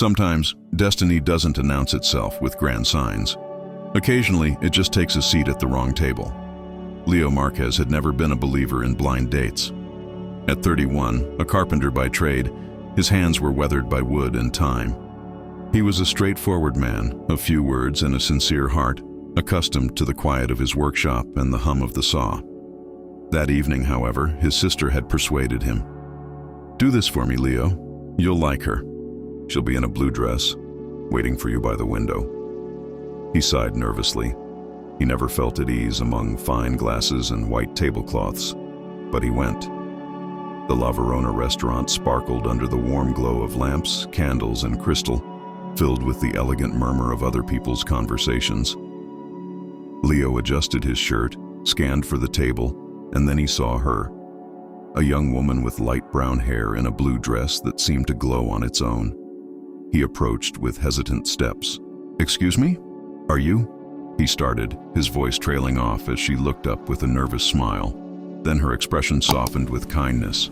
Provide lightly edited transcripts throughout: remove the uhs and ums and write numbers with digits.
Sometimes, destiny doesn't announce itself with grand signs. Occasionally, it just takes a seat at the wrong table. Leo Marquez had never been a believer in blind dates. At 31, a carpenter by trade, his hands were weathered by wood and time. He was a straightforward man, of few words and a sincere heart, accustomed to the quiet of his workshop and the hum of the saw. That evening, however, his sister had persuaded him. "Do this for me, Leo. You'll like her. She'll be in a blue dress, waiting for you by the window." He sighed nervously. He never felt at ease among fine glasses and white tablecloths, but he went. The La Verona restaurant sparkled under the warm glow of lamps, candles, and crystal, filled with the elegant murmur of other people's conversations. Leo adjusted his shirt, scanned for the table, and then he saw her. A young woman with light brown hair in a blue dress that seemed to glow on its own. He approached with hesitant steps. "Excuse me? Are you?" He started, his voice trailing off as she looked up with a nervous smile. Then her expression softened with kindness.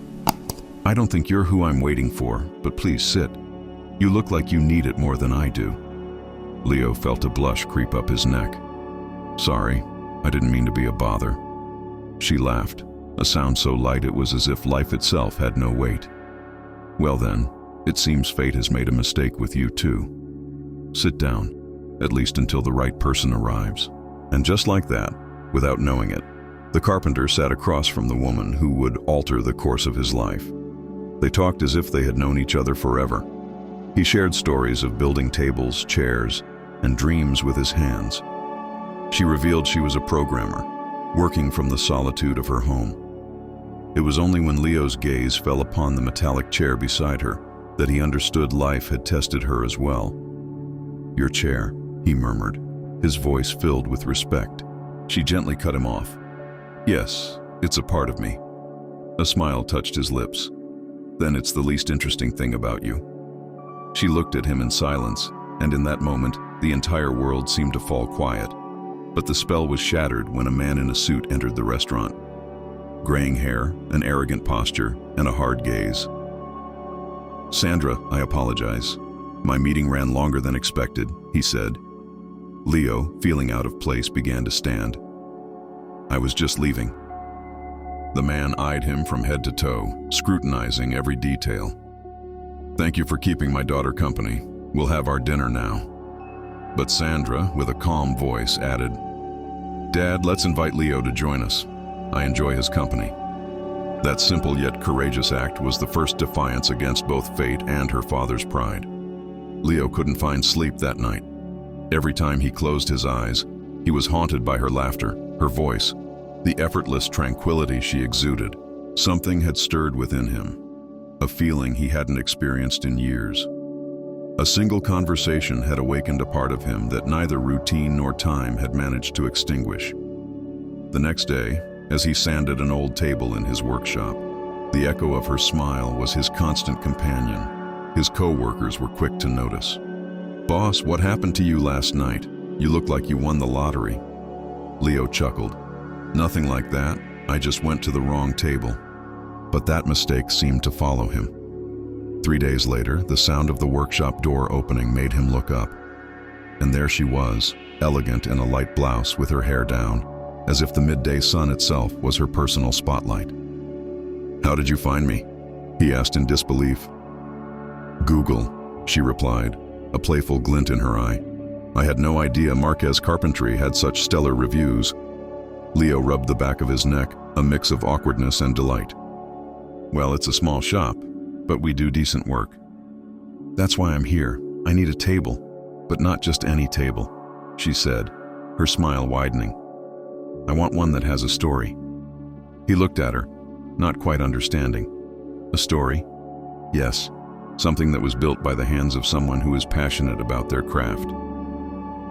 "I don't think you're who I'm waiting for, but please sit. You look like you need it more than I do." Leo felt a blush creep up his neck. "Sorry, I didn't mean to be a bother." She laughed, a sound so light it was as if life itself had no weight. "Well then, it seems fate has made a mistake with you too. Sit down, at least until the right person arrives." And just like that, without knowing it, the carpenter sat across from the woman who would alter the course of his life. They talked as if they had known each other forever. He shared stories of building tables, chairs, and dreams with his hands. She revealed she was a programmer, working from the solitude of her home. It was only when Leo's gaze fell upon the metallic chair beside her that he understood life had tested her as well. "Your chair," he murmured, his voice filled with respect. She gently cut him off. "Yes, it's a part of me." A smile touched his lips. "Then it's the least interesting thing about you." She looked at him in silence, and in that moment, the entire world seemed to fall quiet. But the spell was shattered when a man in a suit entered the restaurant. Graying hair, an arrogant posture, and a hard gaze. "Sandra, I apologize. My meeting ran longer than expected," he said. Leo, feeling out of place, began to stand. "I was just leaving." The man eyed him from head to toe, scrutinizing every detail. "Thank you for keeping my daughter company. We'll have our dinner now." But Sandra, with a calm voice, added, "Dad, let's invite Leo to join us. I enjoy his company." That simple yet courageous act was the first defiance against both fate and her father's pride. Leo couldn't find sleep that night. Every time he closed his eyes, he was haunted by her laughter, her voice, the effortless tranquility she exuded. Something had stirred within him, a feeling he hadn't experienced in years. A single conversation had awakened a part of him that neither routine nor time had managed to extinguish. The next day, as he sanded an old table in his workshop, the echo of her smile was his constant companion. His co-workers were quick to notice. "Boss, what happened to you last night? You look like you won the lottery." Leo chuckled. "Nothing like that. I just went to the wrong table." But that mistake seemed to follow him. 3 days later, the sound of the workshop door opening made him look up. And there she was, elegant in a light blouse with her hair down, as if the midday sun itself was her personal spotlight. "How did you find me?" he asked in disbelief. "Google," she replied, a playful glint in her eye. "I had no idea Marquez Carpentry had such stellar reviews." Leo rubbed the back of his neck, a mix of awkwardness and delight. "Well, it's a small shop, but we do decent work." "That's why I'm here. I need a table, but not just any table," she said, her smile widening. "I want one that has a story." He looked at her, not quite understanding. "A story?" "Yes, something that was built by the hands of someone who is passionate about their craft."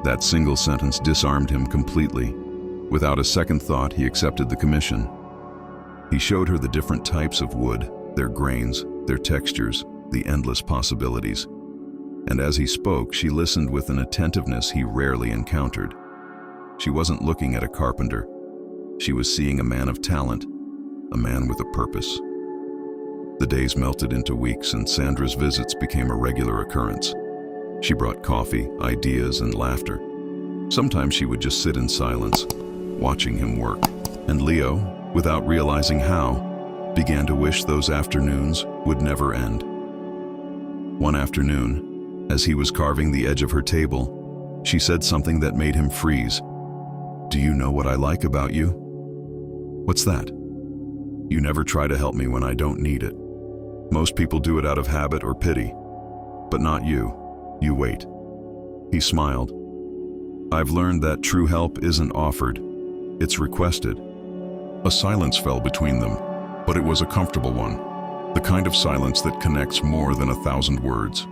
That single sentence disarmed him completely. Without a second thought, he accepted the commission. He showed her the different types of wood, their grains, their textures, the endless possibilities. And as he spoke, she listened with an attentiveness he rarely encountered. She wasn't looking at a carpenter. She was seeing a man of talent, a man with a purpose. The days melted into weeks, and Sandra's visits became a regular occurrence. She brought coffee, ideas, and laughter. Sometimes she would just sit in silence, watching him work. And Leo, without realizing how, began to wish those afternoons would never end. One afternoon, as he was carving the edge of her table, she said something that made him freeze. "Do you know what I like about you?" "What's that?" "You never try to help me when I don't need it. Most people do it out of habit or pity. But not you. You wait." He smiled. "I've learned that true help isn't offered, it's requested." A silence fell between them, but it was a comfortable one, the kind of silence that connects more than 1,000 words.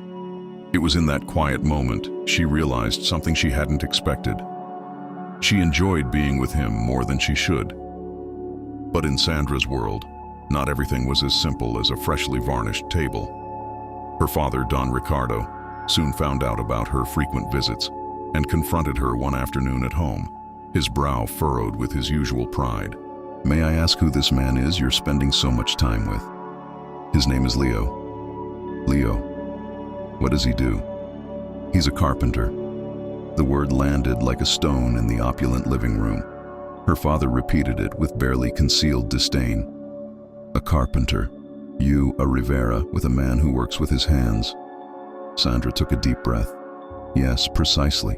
It was in that quiet moment she realized something she hadn't expected. She enjoyed being with him more than she should. But in Sandra's world, not everything was as simple as a freshly varnished table. Her father, Don Ricardo, soon found out about her frequent visits and confronted her one afternoon at home, his brow furrowed with his usual pride. "May I ask who this man is you're spending so much time with?" "His name is Leo." "Leo? What does he do?" "He's a carpenter." The word landed like a stone in the opulent living room. Her father repeated it with barely concealed disdain. "A carpenter. You, a Rivera, with a man who works with his hands." Sandra took a deep breath. "Yes, precisely.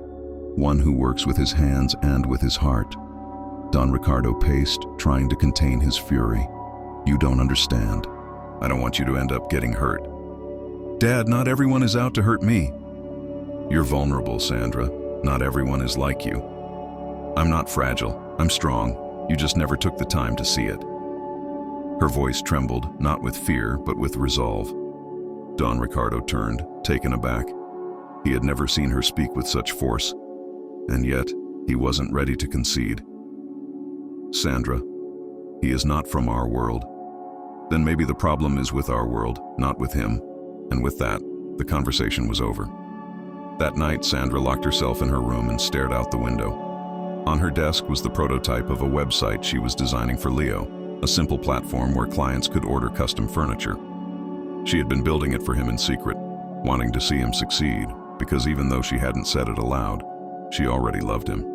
One who works with his hands and with his heart." Don Ricardo paced, trying to contain his fury. "You don't understand. I don't want you to end up getting hurt." "Dad, not everyone is out to hurt me." "You're vulnerable, Sandra. Not everyone is like you." "I'm not fragile. I'm strong. You just never took the time to see it." Her voice trembled, not with fear, but with resolve. Don Ricardo turned, taken aback. He had never seen her speak with such force, and yet he wasn't ready to concede. "Sandra, he is not from our world." "Then maybe the problem is with our world, not with him." And with that, the conversation was over. That night, Sandra locked herself in her room and stared out the window. On her desk was the prototype of a website she was designing for Leo, a simple platform where clients could order custom furniture. She had been building it for him in secret, wanting to see him succeed, because even though she hadn't said it aloud, she already loved him.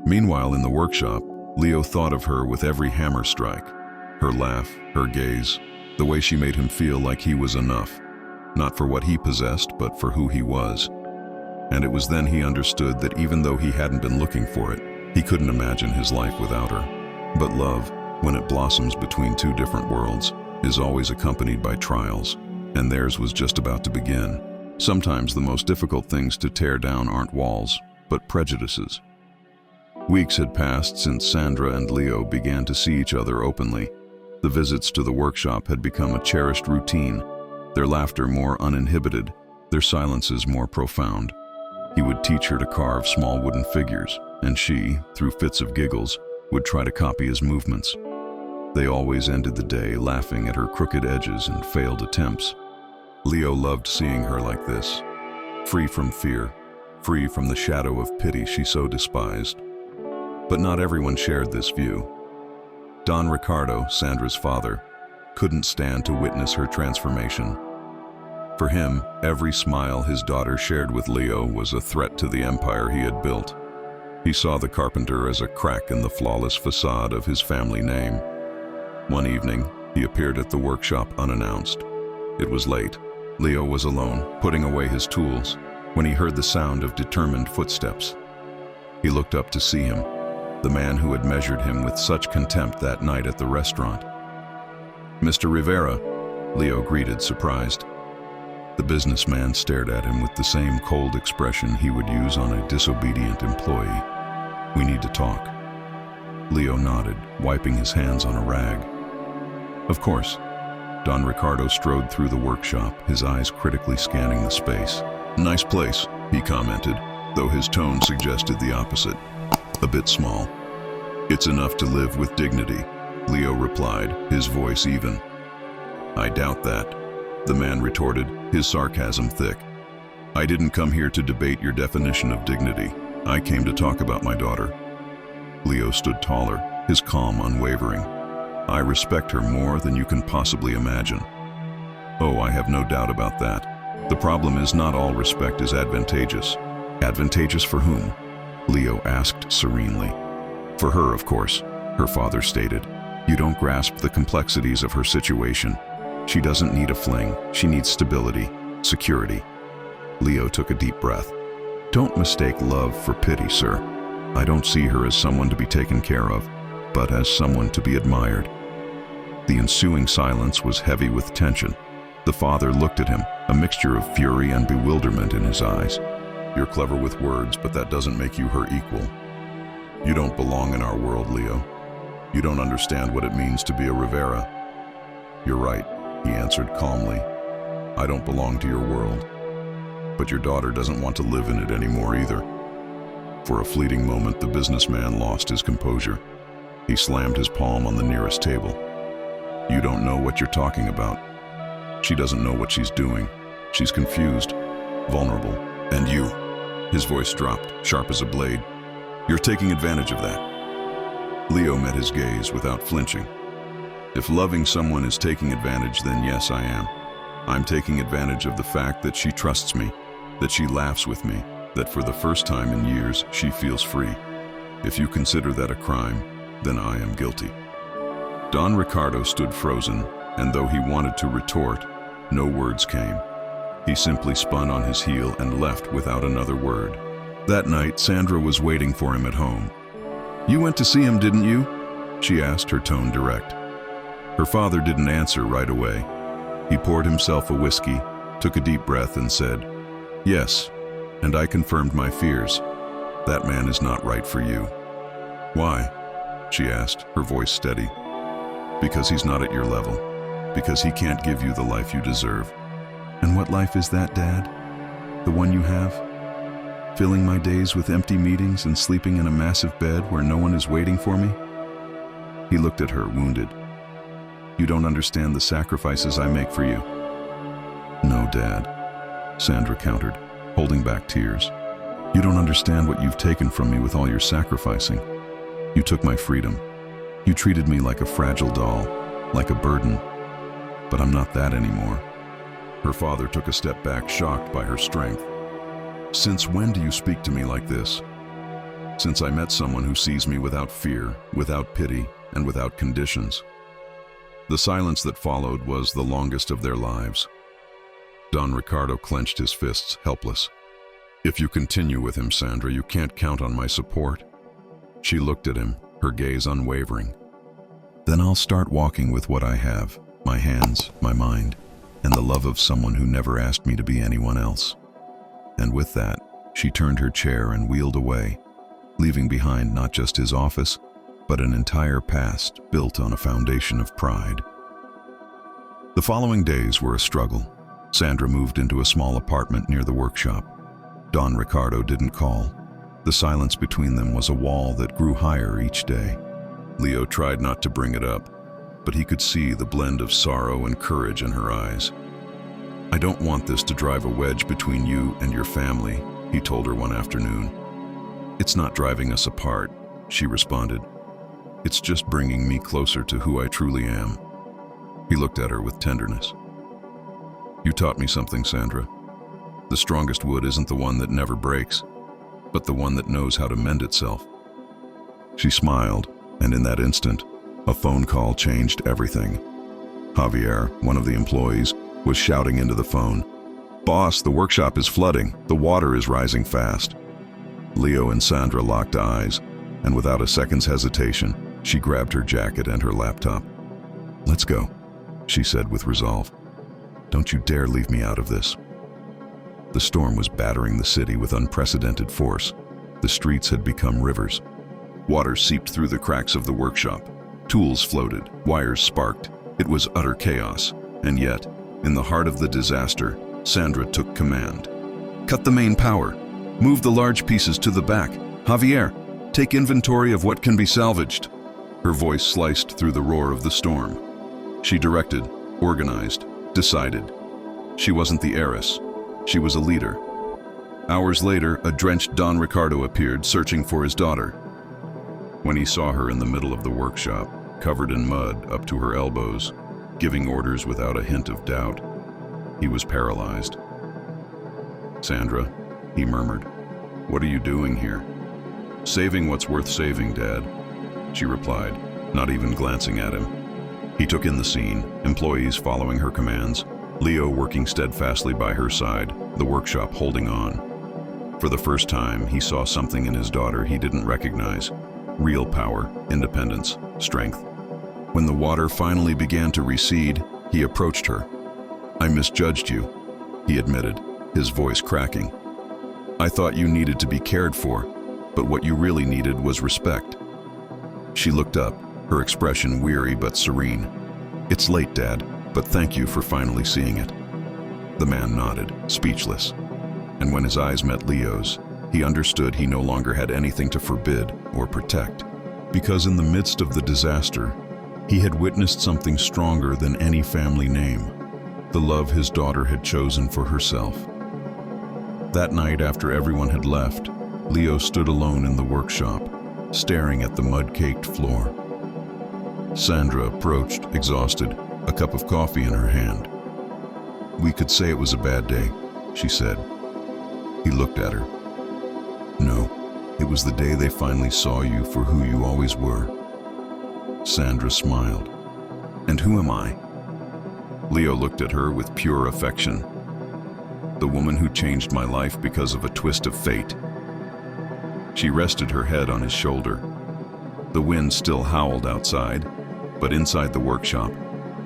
Meanwhile, in the workshop, Leo thought of her with every hammer strike. Her laugh, her gaze, the way she made him feel like he was enough, not for what he possessed, but for who he was. And it was then he understood that even though he hadn't been looking for it, he couldn't imagine his life without her. But love, when it blossoms between two different worlds, is always accompanied by trials, and theirs was just about to begin. Sometimes the most difficult things to tear down aren't walls, but prejudices. Weeks had passed since Sandra and Leo began to see each other openly. The visits to the workshop had become a cherished routine, their laughter more uninhibited, their silences more profound. He would teach her to carve small wooden figures, and she, through fits of giggles, would try to copy his movements. They always ended the day laughing at her crooked edges and failed attempts. Leo loved seeing her like this, free from fear, free from the shadow of pity she so despised. But not everyone shared this view. Don Ricardo, Sandra's father, couldn't stand to witness her transformation. For him, every smile his daughter shared with Leo was a threat to the empire he had built. He saw the carpenter as a crack in the flawless facade of his family name. One evening, he appeared at the workshop unannounced. It was late. Leo was alone, putting away his tools, when he heard the sound of determined footsteps. He looked up to see him, the man who had measured him with such contempt that night at the restaurant. "Mr. Rivera," Leo greeted, surprised. The businessman stared at him with the same cold expression he would use on a disobedient employee. "We need to talk." Leo nodded, wiping his hands on a rag. "Of course." Don Ricardo strode through the workshop, his eyes critically scanning the space. "Nice place," he commented, though his tone suggested the opposite. "A bit small." "It's enough to live with dignity," Leo replied, his voice even. "I doubt that," the man retorted, his sarcasm thick. "I didn't come here to debate your definition of dignity. I came to talk about my daughter." Leo stood taller, his calm unwavering. "I respect her more than you can possibly imagine." "Oh, I have no doubt about that. The problem is not all respect is advantageous. Advantageous for whom? Leo asked serenely. For her, of course, her father stated. You don't grasp the complexities of her situation. She doesn't need a fling, she needs stability, security. Leo took a deep breath. Don't mistake love for pity, sir. I don't see her as someone to be taken care of, but as someone to be admired. The ensuing silence was heavy with tension. The father looked at him, a mixture of fury and bewilderment in his eyes. You're clever with words, but that doesn't make you her equal. You don't belong in our world, Leo. You don't understand what it means to be a Rivera. You're right, he answered calmly. I don't belong to your world. But your daughter doesn't want to live in it anymore either. For a fleeting moment, the businessman lost his composure. He slammed his palm on the nearest table. You don't know what you're talking about. She doesn't know what she's doing. She's confused, vulnerable. And you, his voice dropped, sharp as a blade. You're taking advantage of that. Leo met his gaze without flinching. If loving someone is taking advantage, then yes, I am. I'm taking advantage of the fact that she trusts me, that she laughs with me, that for the first time in years, she feels free. If you consider that a crime, then I am guilty. Don Ricardo stood frozen, and though he wanted to retort, no words came. He simply spun on his heel and left without another word. That night, Sandra was waiting for him at home. You went to see him, didn't you? She asked, her tone direct. Her father didn't answer right away. He poured himself a whiskey, took a deep breath and said, Yes, and I confirmed my fears. That man is not right for you. Why? She asked, her voice steady. Because he's not at your level. Because he can't give you the life you deserve. And what life is that, Dad? The one you have? Filling my days with empty meetings and sleeping in a massive bed where no one is waiting for me? He looked at her, wounded. You don't understand the sacrifices I make for you. No, Dad, Sandra countered, holding back tears. You don't understand what you've taken from me with all your sacrificing. You took my freedom. You treated me like a fragile doll, like a burden. But I'm not that anymore. Her father took a step back, shocked by her strength. Since when do you speak to me like this? Since I met someone who sees me without fear, without pity, and without conditions. The silence that followed was the longest of their lives. Don Ricardo clenched his fists, helpless. If you continue with him, Sandra, you can't count on my support. She looked at him, her gaze unwavering. Then I'll start walking with what I have, my hands, my mind, and the love of someone who never asked me to be anyone else. And with that, she turned her chair and wheeled away, leaving behind not just his office, but an entire past built on a foundation of pride. The following days were a struggle. Sandra moved into a small apartment near the workshop. Don Ricardo didn't call. The silence between them was a wall that grew higher each day. Leo tried not to bring it up, but he could see the blend of sorrow and courage in her eyes. I don't want this to drive a wedge between you and your family, he told her one afternoon. It's not driving us apart, she responded. It's just bringing me closer to who I truly am. He looked at her with tenderness. You taught me something, Sandra. The strongest wood isn't the one that never breaks, but the one that knows how to mend itself. She smiled, and in that instant, a phone call changed everything. Javier, one of the employees, was shouting into the phone. Boss, the workshop is flooding. The water is rising fast. Leo and Sandra locked eyes, and without a second's hesitation, she grabbed her jacket and her laptop. Let's go, she said with resolve. Don't you dare leave me out of this. The storm was battering the city with unprecedented force. The streets had become rivers. Water seeped through the cracks of the workshop. Tools floated, wires sparked. It was utter chaos. And yet, in the heart of the disaster, Sandra took command. Cut the main power. Move the large pieces to the back. Javier, take inventory of what can be salvaged. Her voice sliced through the roar of the storm. She directed, organized, decided. She wasn't the heiress. She was a leader. Hours later, a drenched Don Ricardo appeared, searching for his daughter. When he saw her in the middle of the workshop, covered in mud up to her elbows, giving orders without a hint of doubt, he was paralyzed. "Sandra," he murmured, "what are you doing here?" "Saving what's worth saving, Dad," she replied, not even glancing at him. He took in the scene, employees following her commands, Leo working steadfastly by her side, the workshop holding on. For the first time, he saw something in his daughter he didn't recognize: real power, independence, strength. When the water finally began to recede, he approached her. "I misjudged you," he admitted, his voice cracking. "I thought you needed to be cared for, but what you really needed was respect." She looked up, her expression weary but serene. "It's late, Dad, but thank you for finally seeing it." The man nodded, speechless. And when his eyes met Leo's, he understood he no longer had anything to forbid or protect. Because in the midst of the disaster, he had witnessed something stronger than any family name: the love his daughter had chosen for herself. That night, after everyone had left, Leo stood alone in the workshop, staring at the mud-caked floor. Sandra approached, exhausted, a cup of coffee in her hand. "We could say it was a bad day," she said. He looked at her. "No, it was the day they finally saw you for who you always were." Sandra smiled. "And who am I?" Leo looked at her with pure affection. "The woman who changed my life because of a twist of fate." She rested her head on his shoulder. The wind still howled outside, but inside the workshop,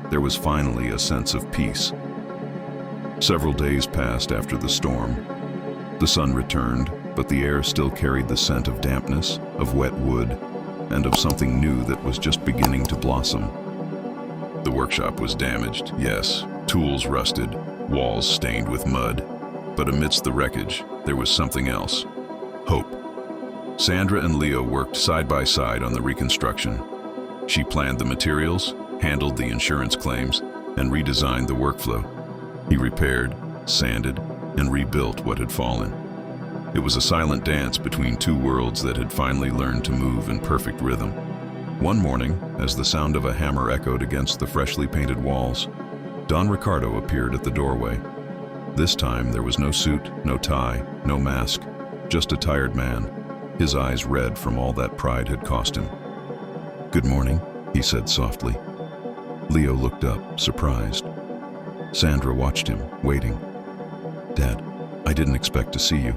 there was finally a sense of peace. Several days passed after the storm. The sun returned, but the air still carried the scent of dampness, of wet wood, and of something new that was just beginning to blossom. The workshop was damaged, yes, tools rusted, walls stained with mud. But amidst the wreckage, there was something else: hope. Sandra and Leo worked side by side on the reconstruction. She planned the materials, handled the insurance claims, and redesigned the workflow. He repaired, sanded, and rebuilt what had fallen. It was a silent dance between two worlds that had finally learned to move in perfect rhythm. One morning, as the sound of a hammer echoed against the freshly painted walls, Don Ricardo appeared at the doorway. This time there was no suit, no tie, no mask, just a tired man, his eyes red from all that pride had cost him. "Good morning," he said softly. Leo looked up, surprised. Sandra watched him, waiting. "Dad, I didn't expect to see you."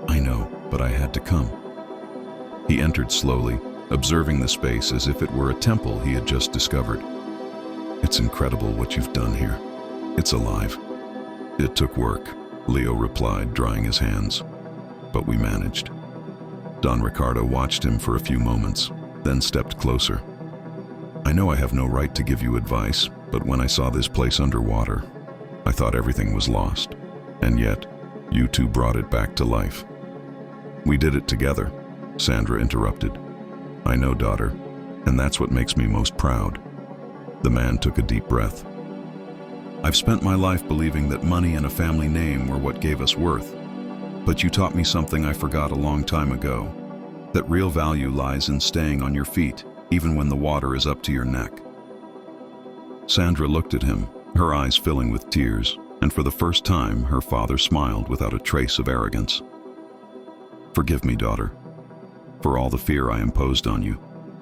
"I know, but I had to come." He entered slowly, observing the space as if it were a temple he had just discovered. "It's incredible what you've done here. It's alive." "It took work," Leo replied, drying his hands. "But we managed." Don Ricardo watched him for a few moments, then stepped closer. "I know I have no right to give you advice, but when I saw this place underwater, I thought everything was lost. And yet, you two brought it back to life." "We did it together," Sandra interrupted. "I know, daughter, and that's what makes me most proud." The man took a deep breath. "I've spent my life believing that money and a family name were what gave us worth. But you taught me something I forgot a long time ago, that real value lies in staying on your feet, even when the water is up to your neck." Sandra looked at him, her eyes filling with tears, and for the first time her father smiled without a trace of arrogance. "Forgive me, daughter, for all the fear I imposed on you,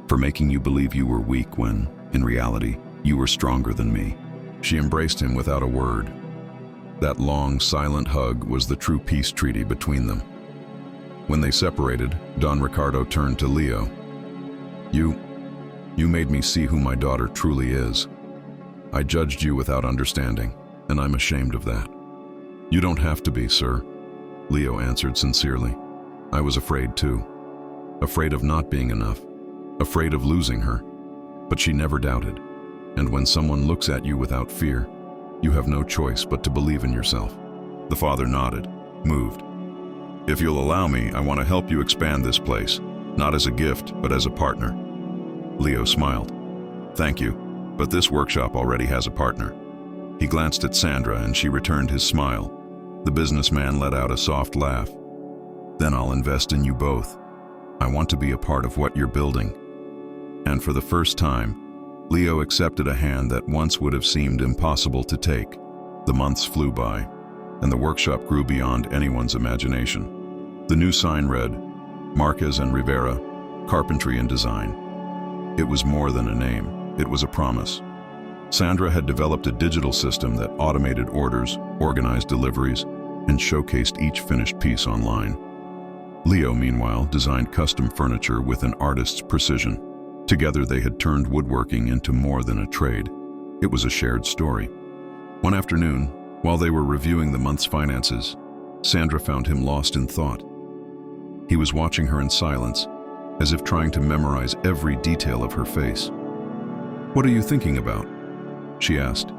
for making you believe you were weak when, in reality, you were stronger than me." She embraced him without a word. That long, silent hug was the true peace treaty between them. When they separated, Don Ricardo turned to Leo. You made me see who my daughter truly is. I judged you without understanding, and I'm ashamed of that." "You don't have to be, sir," Leo answered sincerely. "I was afraid too. Afraid of not being enough. Afraid of losing her. But she never doubted. And when someone looks at you without fear, you have no choice but to believe in yourself." The father nodded, moved. "If you'll allow me, I want to help you expand this place, not as a gift, but as a partner." Leo smiled. "Thank you, but this workshop already has a partner." He glanced at Sandra and she returned his smile. The businessman let out a soft laugh. "Then I'll invest in you both. I want to be a part of what you're building." And for the first time, Leo accepted a hand that once would have seemed impossible to take. The months flew by. and the workshop grew beyond anyone's imagination. The new sign read, Marquez and Rivera, Carpentry and Design. It was more than a name, it was a promise. Sandra had developed a digital system that automated orders, organized deliveries, and showcased each finished piece online. Leo, meanwhile, designed custom furniture with an artist's precision. Together they had turned woodworking into more than a trade. It was a shared story. One afternoon, while they were reviewing the month's finances, Sandra found him lost in thought. He was watching her in silence, as if trying to memorize every detail of her face. "What are you thinking about?" she asked.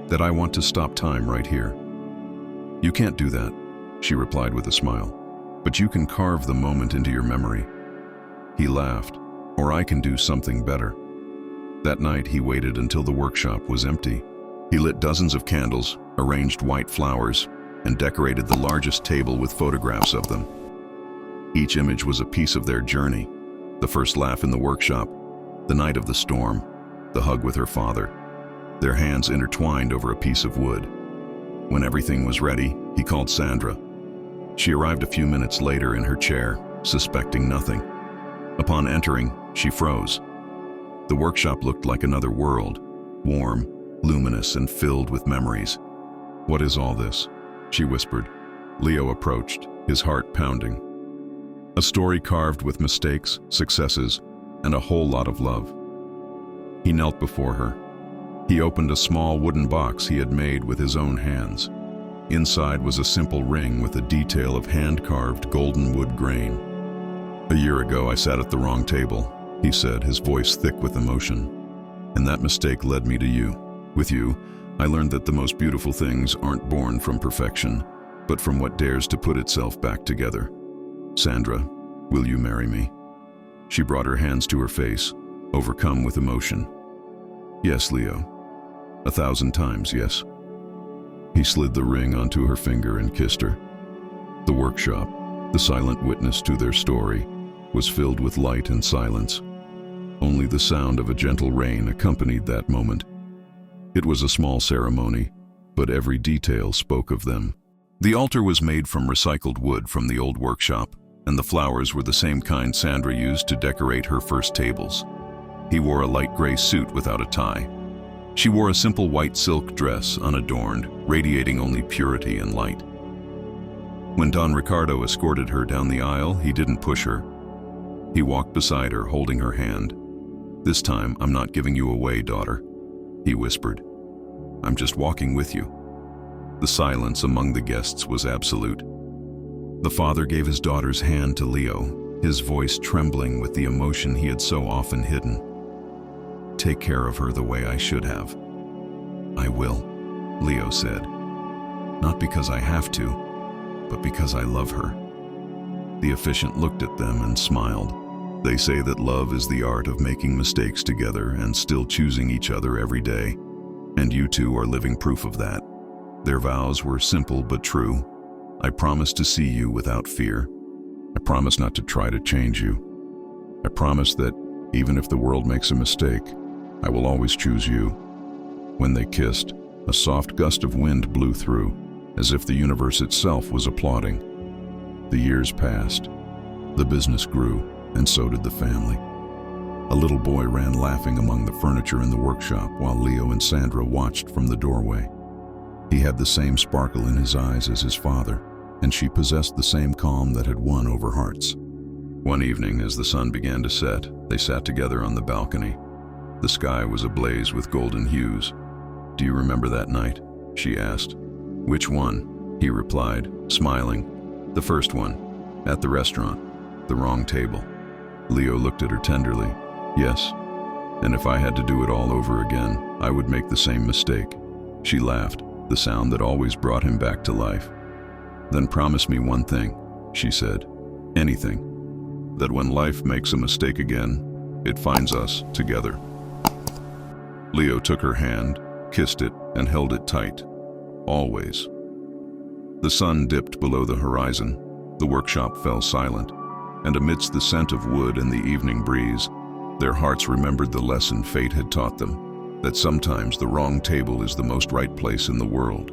"That I want to stop time right here." "You can't do that," she replied with a smile. "But you can carve the moment into your memory." He laughed. "Or I can do something better." That night he waited until the workshop was empty. He lit dozens of candles, arranged white flowers, and decorated the largest table with photographs of them. Each image was a piece of their journey: the first laugh in the workshop, the night of the storm, the hug with her father, their hands intertwined over a piece of wood. When everything was ready, he called Sandra. She arrived a few minutes later in her chair, suspecting nothing. Upon entering, she froze. The workshop looked like another world, warm, luminous, and filled with memories. "What is all this?" she whispered. Leo approached, his heart pounding. "A story carved with mistakes, successes, and a whole lot of love." He knelt before her. He opened a small wooden box he had made with his own hands. Inside was a simple ring with a detail of hand-carved golden wood grain. "A year ago I sat at the wrong table," he said, his voice thick with emotion. "And that mistake led me to you. With you, I learned that the most beautiful things aren't born from perfection, but from what dares to put itself back together. Sandra, will you marry me?" She brought her hands to her face, overcome with emotion. "Yes, Leo. 1,000 times, yes." He slid the ring onto her finger and kissed her. The workshop, the silent witness to their story, was filled with light and silence. Only the sound of a gentle rain accompanied that moment. It was a small ceremony, but every detail spoke of them. The altar was made from recycled wood from the old workshop, and the flowers were the same kind Sandra used to decorate her first tables. He wore a light gray suit without a tie. She wore a simple white silk dress, unadorned, radiating only purity and light. When Don Ricardo escorted her down the aisle, he didn't push her. He walked beside her, holding her hand. "This time, I'm not giving you away, daughter," he whispered. "I'm just walking with you." The silence among the guests was absolute. The father gave his daughter's hand to Leo, his voice trembling with the emotion he had so often hidden. "Take care of her the way I should have." "I will," Leo said. "Not because I have to, but because I love her." The officiant looked at them and smiled. "They say that love is the art of making mistakes together and still choosing each other every day. And you two are living proof of that." Their vows were simple but true. "I promise to see you without fear. I promise not to try to change you. I promise that even if the world makes a mistake, I will always choose you." When they kissed, a soft gust of wind blew through, as if the universe itself was applauding. The years passed. The business grew, and so did the family. A little boy ran laughing among the furniture in the workshop while Leo and Sandra watched from the doorway. He had the same sparkle in his eyes as his father, and she possessed the same calm that had won over hearts. One evening, as the sun began to set, they sat together on the balcony. The sky was ablaze with golden hues. "Do you remember that night?" she asked. "Which one?" he replied, smiling. "The first one, at the restaurant, the wrong table." Leo looked at her tenderly. "Yes, and if I had to do it all over again, I would make the same mistake." She laughed, the sound that always brought him back to life. "Then promise me one thing," she said. "Anything. That when life makes a mistake again, it finds us together." Leo took her hand, kissed it, and held it tight. Always. The sun dipped below the horizon. The workshop fell silent, and amidst the scent of wood and the evening breeze, their hearts remembered the lesson fate had taught them, that sometimes the wrong table is the most right place in the world.